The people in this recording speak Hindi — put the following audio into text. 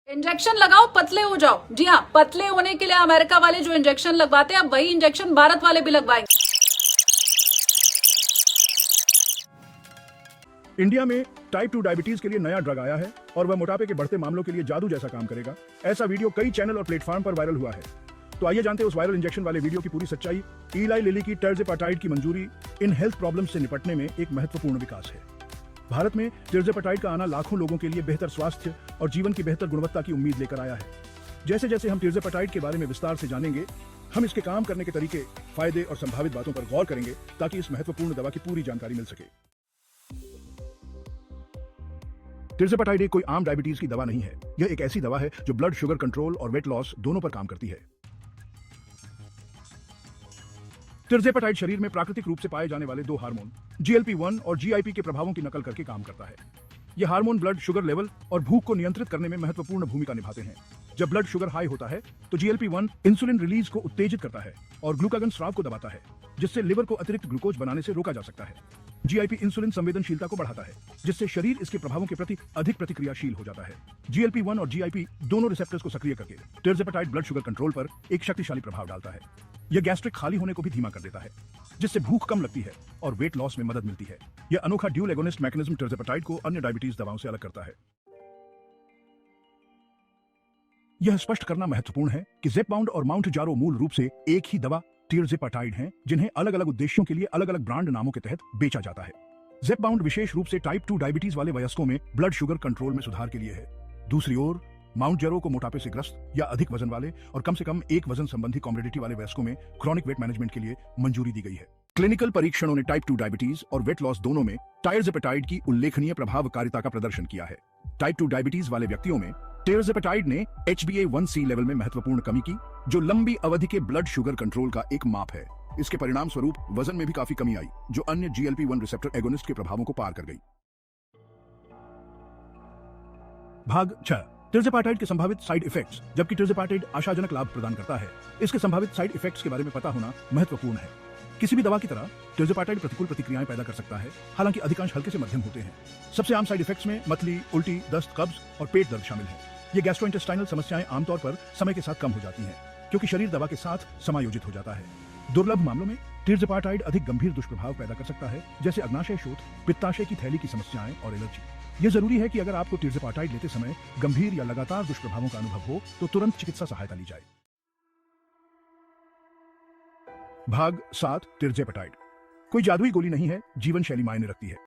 इंजेक्शन लगाओ पतले हो जाओ। जी हाँ, पतले होने के लिए अमेरिका वाले जो इंजेक्शन लगवाते हैं, अब वही इंजेक्शन भारत वाले भी लगवाएंगे। इंडिया में टाइप 2 डायबिटीज के लिए नया ड्रग आया है और वह मोटापे के बढ़ते मामलों के लिए जादू जैसा काम करेगा। ऐसा वीडियो कई चैनल और प्लेटफॉर्म पर वायरल हुआ है। तो आइए जानते हैं उस वायरल इंजेक्शन वाले वीडियो की पूरी सच्चाई। इलाई लिली की टिrzepatide की मंजूरी इन हेल्थ प्रॉब्लम्स से निपटने में एक महत्वपूर्ण विकास है। भारत में टिrzepatide का आना लाखों लोगों के लिए बेहतर स्वास्थ्य और जीवन की बेहतर गुणवत्ता की उम्मीद लेकर आया है। जैसे जैसे हम टिrzepatide के बारे में विस्तार से जानेंगे, हम इसके काम करने के तरीके, फायदे और संभावित बातों पर गौर करेंगे ताकि इस महत्वपूर्ण दवा की पूरी जानकारी मिल सके। टिrzepatide एक कोई आम डायबिटीज की दवा नहीं है। यह एक ऐसी दवा है जो ब्लड शुगर कंट्रोल और वेट लॉस दोनों पर काम करती है। टिrzepatide शरीर में प्राकृतिक रूप से पाए जाने वाले दो हार्मोन GLP-1 और GIP के प्रभावों की नकल करके काम करता है। यह हार्मोन ब्लड शुगर लेवल और भूख को नियंत्रित करने में महत्वपूर्ण भूमिका निभाते हैं। जब ब्लड शुगर हाई होता है तो GLP-1 इंसुलिन रिलीज को उत्तेजित करता है और ग्लूकागन स्राव को दबाता है, जिससे लिवर को अतिरिक्त ग्लूकोज बनाने से रोका जा सकता है। GIP इंसुलिन संवेदनशीलता को बढ़ाता है, जिससे शरीर इसके प्रभावों के प्रति अधिक प्रतिक्रियाशील हो जाता है। GLP-1 और GIP दोनों रिसेप्टर्स को सक्रिय करके टिrzepatide ब्लड शुगर कंट्रोल पर एक शक्तिशाली प्रभाव डालता है। यह गैस्ट्रिक खाली होने को भी धीमा कर देता है, जिससे भूख कम लगती है और वेट लॉस में मदद मिलती है। यह अनोखा ड्यूल एगोनिस्ट मैकेनिज्म टिrzepatide को अन्य डायबिटीज दवाओं से अलग करता है। यह स्पष्ट करना महत्वपूर्ण है कि Zepbound और Mounjaro मूल रूप से एक ही दवा टिrzepatide हैं, जिन्हें अलग अलग उद्देश्यों के लिए अलग अलग ब्रांड नामों के तहत बेचा जाता है। Zepbound विशेष रूप से टाइप 2 डायबिटीज वाले वयस्कों में ब्लड शुगर कंट्रोल में सुधार के लिए है। दूसरी ओर Mounjaro को मोटापे से ग्रस्त या अधिक वजन वाले और कम से कम एक वजन संबंधी कॉमोर्बिडिटी वाले वयस्कों में क्रॉनिक वेट मैनेजमेंट के लिए मंजूरी दी गई है। क्लिनिकल परीक्षणों ने टाइप 2 डायबिटीज और वेट लॉस दोनों में टिrzepatide की उल्लेखनीय प्रभावकारिता का प्रदर्शन किया है। टाइप 2 डायबिटीज वाले व्यक्तियों में टिrzepatide ने HbA1c लेवल में महत्वपूर्ण कमी की, जो लंबी अवधि के ब्लड शुगर कंट्रोल का एक माप है। इसके परिणाम स्वरूप वजन में भी काफी कमी आई, जो अन्य GLP-1 रिसेप्टर एगोनिस्ट के प्रभावों को पार कर गई। भाग 6 टिrzepatide के संभावित साइड इफेक्ट्स। जबकि टिrzepatide आशाजनक लाभ प्रदान करता है, इसके संभावित साइड इफेक्ट्स के बारे में पता होना महत्वपूर्ण है। किसी भी दवा की तरह टिrzepatide प्रतिकूल प्रतिक्रियाएं पैदा कर सकता है, हालांकि अधिकांश हल्के से मध्यम होते हैं। सबसे आम साइड इफेक्ट्स में मतली, उल्टी, दस्त, कब्ज और पेट दर्द शामिल हैं। ये गैस्ट्रोइंटेस्टाइनल समस्याएं आमतौर पर समय के साथ कम हो जाती हैं, क्योंकि शरीर दवा के साथ समायोजित हो जाता है। दुर्लभ मामलों में टिrzepatide अधिक गंभीर दुष्प्रभाव पैदा कर सकता है, जैसे अग्नाशय शोथ, पित्ताशय की थैली की समस्याएं और एलर्जी। यह जरूरी है कि अगर आपको टिrzepatide लेते समय गंभीर या लगातार दुष्प्रभावों का अनुभव हो तो तुरंत चिकित्सा सहायता ली जाए। भाग 7 टिrzepatide कोई जादुई गोली नहीं है, जीवन शैली मायने रखती है।